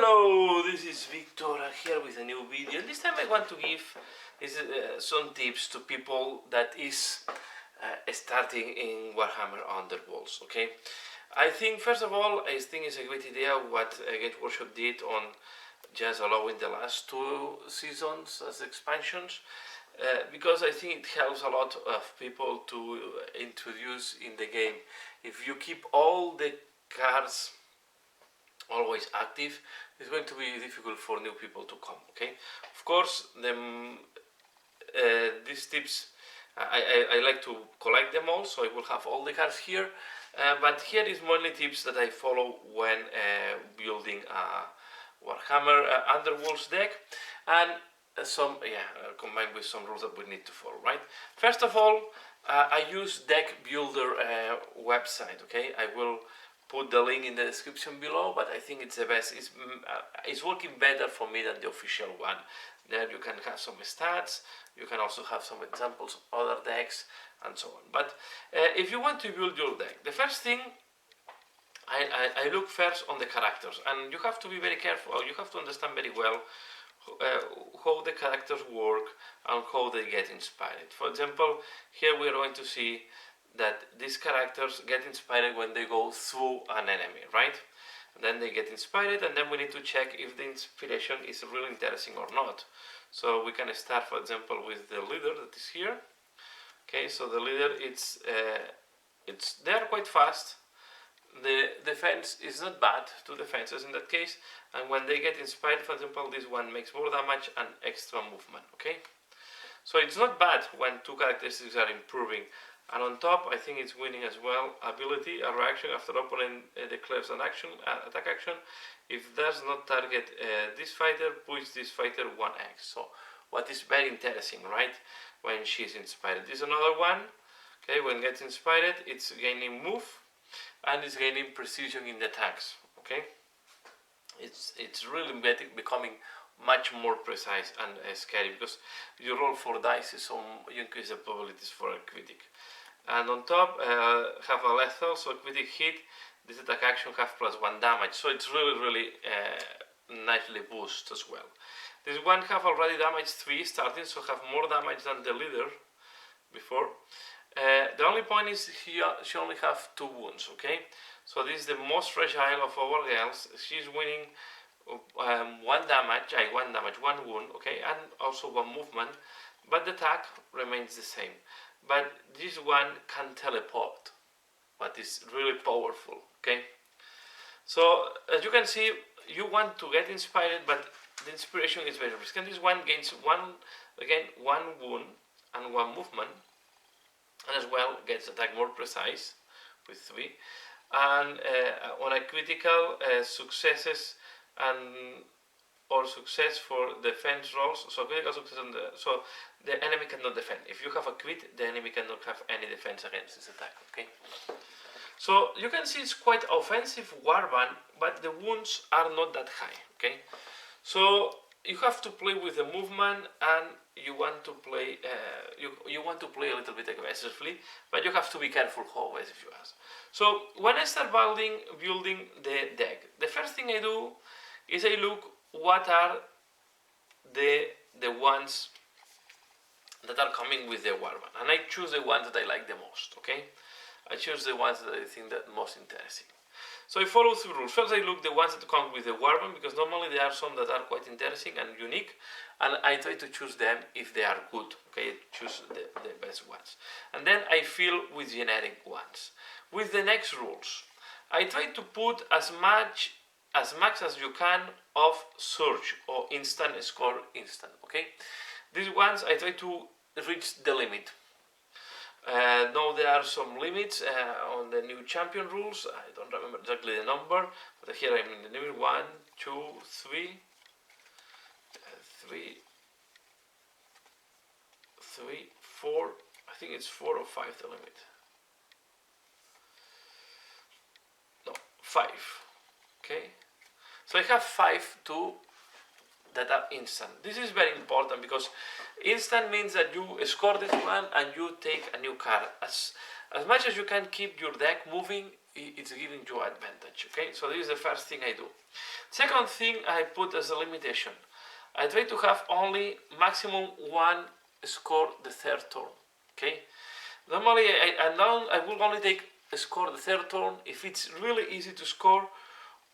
Hello, this is Victor here with a new video. This time I want to give some tips to people that is starting in Warhammer Underworlds. Okay, I think first of all, I think it's a great idea what WHU did on just allowing the last 2 seasons as expansions. Because I think it helps a lot of people to introduce in the game. If you keep all the cards always active, it's going to be difficult for new people to come. Okay, of course, these tips I like to collect them all, so I will have all the cards here. But here is mainly tips that I follow when building a Warhammer Underworlds deck, and some combined with some rules that we need to follow. Right. First of all, I use Deck Builder website. Okay, I will put the link in the description below, but I think it's the best. It's working better for me than the official one. There you can have some stats, you can also have some examples of other decks and so on. But if you want to build your deck, the first thing I look first on the characters, and you have to be very careful, you have to understand very well how the characters work and how they get inspired. For example, here we are going to see that these characters get inspired when they go through an enemy, right? And then they get inspired, and then we need to check if the inspiration is really interesting or not. So we can start, for example, with the leader that is here. Okay, so the leader, they're quite fast. The defense is not bad, 2 defenses in that case, and when they get inspired, for example, this one makes more damage and extra movement. Okay, so it's not bad when 2 characteristics are improving. And on top, I think it's winning as well. Ability, a reaction after opponent declares an attack action. If does not target this fighter, push this fighter 1x. So, what is very interesting, right? When she's inspired. This is another one. Okay, when it gets inspired, it's gaining move and it's gaining precision in the attacks. Okay, it's really becoming much more precise and scary, because you roll 4 dice, so you increase the probabilities for a critic. And on top, have a lethal, so critic hit, this attack action have +1 damage, so it's really nicely boosted as well. This one have already damage 3 starting, so have more damage than the leader before. The only point is she only have 2 wounds. Okay, so this is the most fragile of our girls. She's winning 1 damage, 1 wound, okay, and also 1 movement, but the attack remains the same. But this one can teleport, what is really powerful. Okay, so as you can see, you want to get inspired, but the inspiration is very risky. And this one gains 1 wound and 1 movement, and as well gets attack more precise with 3, and on a critical successes or success for defense rolls, so critical success so the enemy cannot defend. If you have a crit, the enemy cannot have any defense against this attack. Okay, so you can see it's quite offensive warband, but the wounds are not that high. Okay, so you have to play with the movement, and you want to play you want to play a little bit aggressively, but you have to be careful how aggressive you are. So when I start building the deck, the first thing I do is I look what are the ones that are coming with the warband, and I choose the ones that I like the most. Okay, I choose the ones that I think that most interesting. So I follow through rules. First, I look the ones that come with the warband, because normally there are some that are quite interesting and unique, and I try to choose them if they are good. Okay, choose the best ones, and then I fill with generic ones. With the next rules, I try to put as much as you can of surge or instant score instant. Okay, these ones I try to reach the limit. Now there are some limits on the new champion rules. I don't remember exactly the number, but here I'm in the limit 1, 2, 3, 4. I think it's 4 or 5 the limit. No, 5. Okay, so I have 5 that are instant. This is very important, because instant means that you score this one and you take a new card. As much as you can keep your deck moving, it's giving you advantage. Okay, so this is the first thing I do. Second thing I put as a limitation. I try to have only maximum one score the third turn. Okay, normally I will only take a score the third turn if it's really easy to score,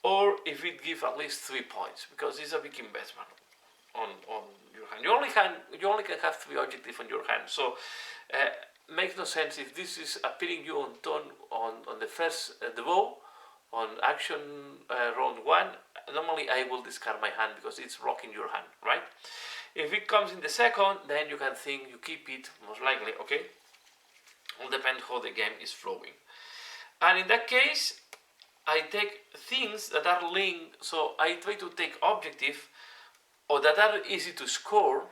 or if it gives at least 3 points, because it's a big investment on your hand. You only can have 3 objectives on your hand, so makes no sense if this is appearing you on turn on the first the bow on action round 1. Normally I will discard my hand because it's blocking your hand, right? If it comes in the second, then you can think you keep it, most likely. Okay, will depend how the game is flowing. And in that case, I take things that are linked, so I try to take objective or that are easy to score.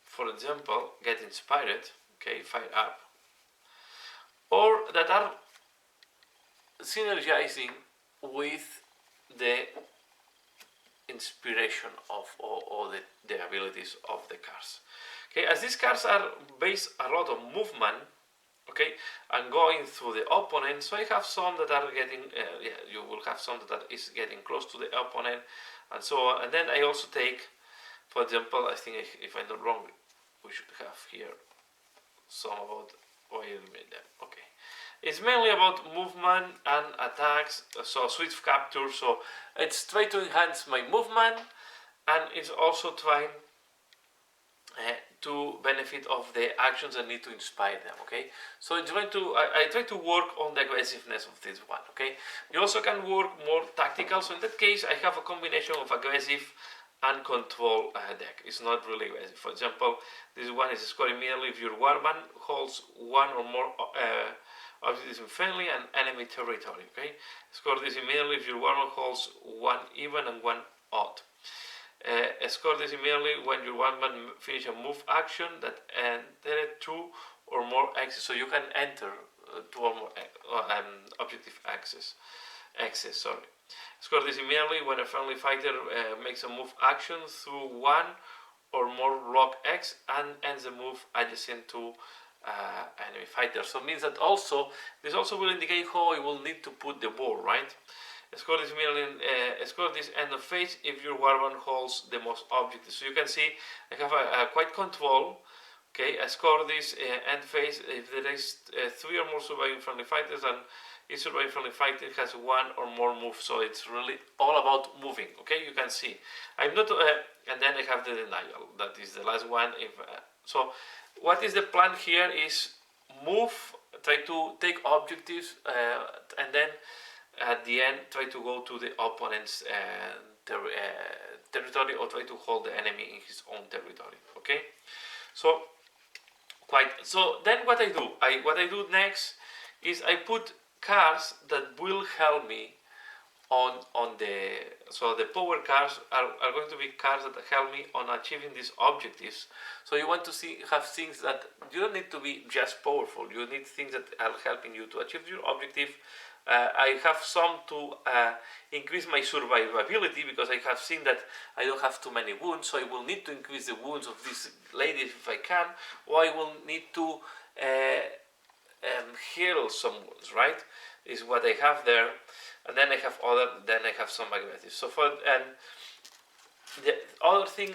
For example, get inspired, okay, fire up, or that are synergizing with the inspiration of or the abilities of the cards. Okay, as these cards are based a lot on movement, okay, and going through the opponent, so I have some that are getting you will have some that is getting close to the opponent, and so on. And then I also take, for example, I think if I'm not wrong, we should have here some about why I made them. Okay, it's mainly about movement and attacks, so swift capture, so it's trying to enhance my movement, and it's also trying to benefit of the actions that need to inspire them. Okay, so it's going to I try to work on the aggressiveness of this one. Okay, you also can work more tactical, so in that case I have a combination of aggressive and control deck. It's not really aggressive. For example, this one is scoring immediately if your warband holds one or more objectives in friendly and enemy territory. Okay, score this immediately if your warband holds one even and one odd. Score this immediately when your warband finish a move action that entered 2 or more axes. So you can enter 2 or more objective axes. Sorry. Score this immediately when a friendly fighter makes a move action through 1 or more block X and ends the move adjacent to enemy fighter. So it means that also this also will indicate how I will need to put the ball, right? Score this score this end of phase if your warband holds the most objectives. So you can see I have a quite control. Okay, I score this end phase if there is 3 or more surviving friendly fighters, and each surviving friendly fighter has 1 or more moves. So it's really all about moving. Okay, you can see I'm not, and then I have the denial. That is the last one. If so, what is the plan here is move, try to take objectives, and then at the end try to go to the opponent's territory, or try to hold the enemy in his own territory. Okay, so then what I do next is I put cards that will help me on the power cards are going to be cards that help me on achieving these objectives. So you want to have things that you don't need to be just powerful, you need things that are helping you to achieve your objective. I have some to increase my survivability, because I have seen that I don't have too many wounds, so I will need to increase the wounds of this lady if I can, or I will need to heal some wounds, right? Is what I have there, and then I have some aggressive. So the other thing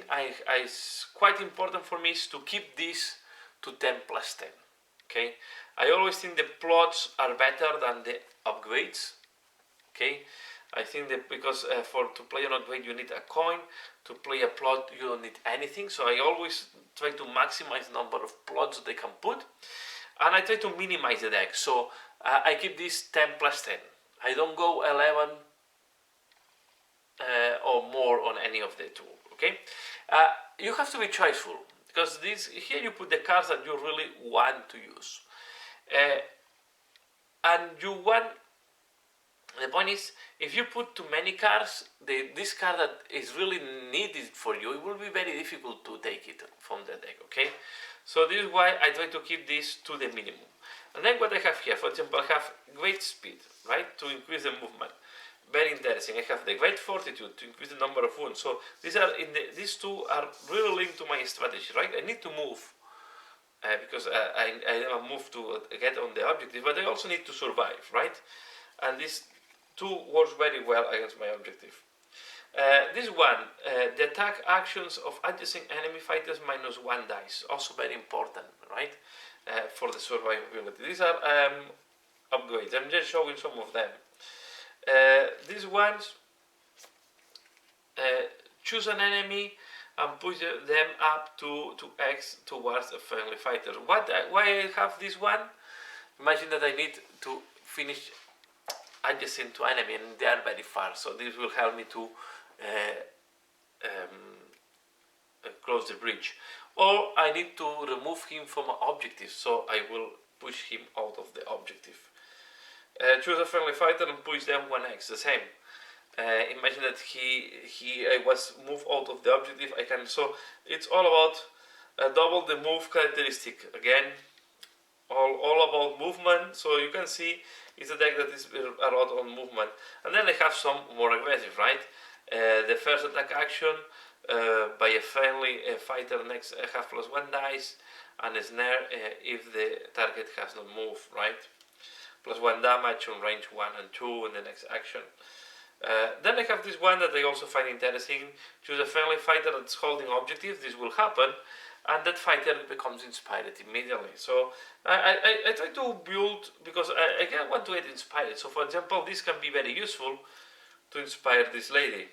is quite important for me is to keep this to 10 plus 10. Okay, I always think the plots are better than the upgrades. Okay, I think that because to play an upgrade you need a coin, to play a plot you don't need anything. So I always try to maximize the number of plots they can put, and I try to minimize the deck. So I keep this 10 plus 10. I don't go 11 or more on any of the two. Okay, you have to be choiceful, because here you put the cards that you really want to use, and you want. The point is, if you put too many cards, this card that is really needed for you, it will be very difficult to take it from the deck. Okay, so this is why I try to keep this to the minimum. And then what I have here, for example, I have great speed, right, to increase the movement. Very interesting. I have the great fortitude to increase the number of wounds. So these two are really linked to my strategy, right? I need to move because I move to get on the objective, but I also need to survive, right? and this 2 works very well against my objective. This one, the attack actions of adjacent enemy fighters -1 dice, also very important, right? For the survivability. These are upgrades. I'm just showing some of them. These ones, choose an enemy and push them up to X towards a friendly fighter. Why I have this one? Imagine that I need to finish adjacent to enemy and they are very far, so this will help me to close the bridge. Or I need to remove him from an objective, so I will push him out of the objective. Choose a friendly fighter and push them 1x, the same. Imagine that I was moved out of the objective. I can, so it's all about double the move characteristic. Again, all about movement. So you can see it's a deck that is a lot on movement. And then I have some more aggressive, right? The first attack action by a friendly fighter next have +1 dice, and a snare if the target has not moved, right? +1 damage on range 1 and 2 in the next action. Then I have this one that I also find interesting. Choose a friendly fighter that's holding objective. This will happen, and that fighter becomes inspired immediately. So I try to build, because I want to get inspired. So for example, this can be very useful to inspire this lady.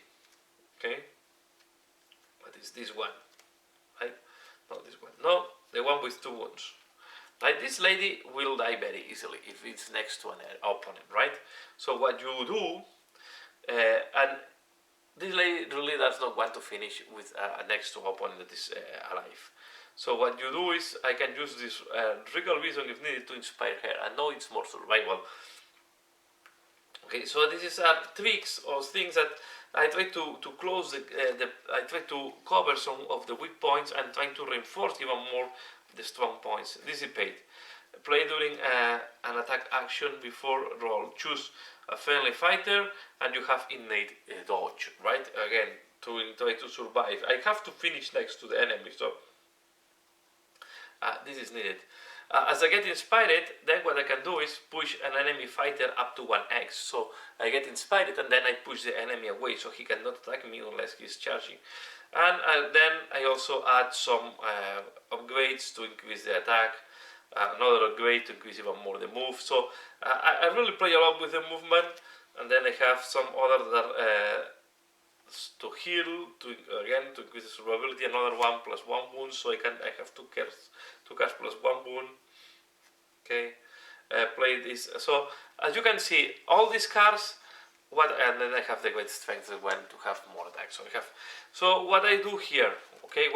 Okay, what is this one? Right? Not this one. No, the one with 2 wounds. Like, this lady will die very easily if it's next to an opponent, right? So what you do, and this lady really does not want to finish with a next to opponent that is alive. So what you do is, I can use this regal vision if needed to inspire her. I know it's more survival. Okay, so this is tricks or things that I try to close I try to cover some of the weak points and trying to reinforce even more the strong points. Dissipate. Play during an attack action before roll. Choose a friendly fighter and you have innate dodge, right? Again, to try to survive. I have to finish next to the enemy, so this is needed. As I get inspired, then what I can do is push an enemy fighter up to 1x. So I get inspired and then I push the enemy away so he cannot attack me unless he's charging. And then I also add some upgrades to increase the attack. Another upgrade to increase even more the move. So I really play a lot with the movement. And then I have some other that to heal, to increase the survivability. Another one +1 wound, so I have 2 cast +1 wound. Okay, play this. So as you can see, all these cards. And then I have the great strength when to have more attack. So what I do here, okay,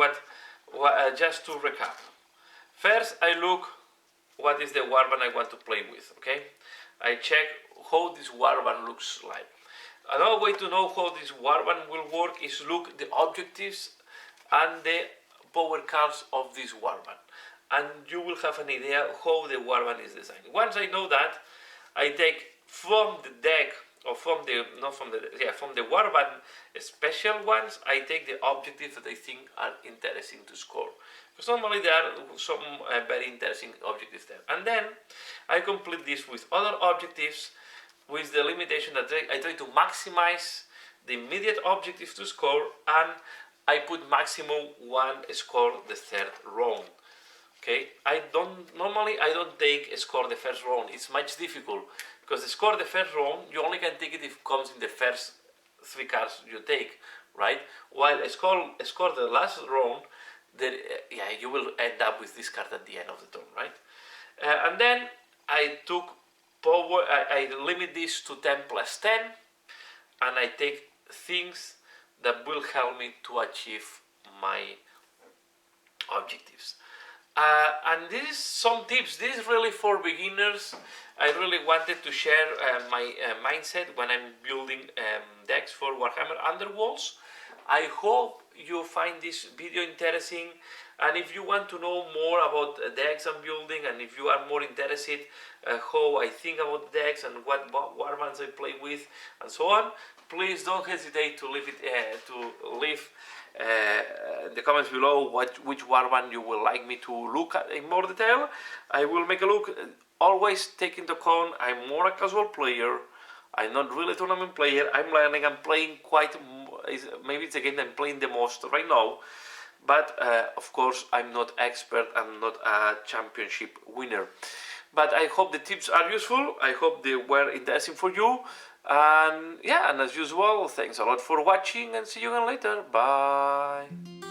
just to recap. First, I look what is the warband I want to play with. Okay, I check how this warband looks like. Another way to know how this warband will work is look the objectives and the power cards of this warband, and you will have an idea how the warband is designed. Once I know that, I take from the deck, or from the warband special ones, I take the objectives that I think are interesting to score. Because normally there are some very interesting objectives there. And then I complete this with other objectives with the limitation that I try to maximize the immediate objective to score, and I put maximum 1 score the 3rd round. Okay, I don't take a score the 1st round. It's much difficult because the score the 1st round you only can take it if it comes in the first 3 cards you take, right? While a score the last round, you will end up with this card at the end of the turn, right? And then I took power. I limit this to 10 + 10, and I take things that will help me to achieve my objectives. And this is some tips. This is really for beginners. I really wanted to share my mindset when I'm building decks for Warhammer Underworlds. I hope you find this video interesting, and if you want to know more about decks I'm building, and if you are more interested how I think about decks and what warbands I play with and so on, please don't hesitate to leave in the comments below which warband you would like me to look at in more detail. I will make a look. Always take into account I'm more a casual player. I'm not really a tournament player. I'm learning. I'm playing maybe it's a game I'm playing the most right now. But of course, I'm not expert. I'm not a championship winner. But I hope the tips are useful. I hope they were interesting for you. And yeah, and as usual, thanks a lot for watching and see you again later. Bye.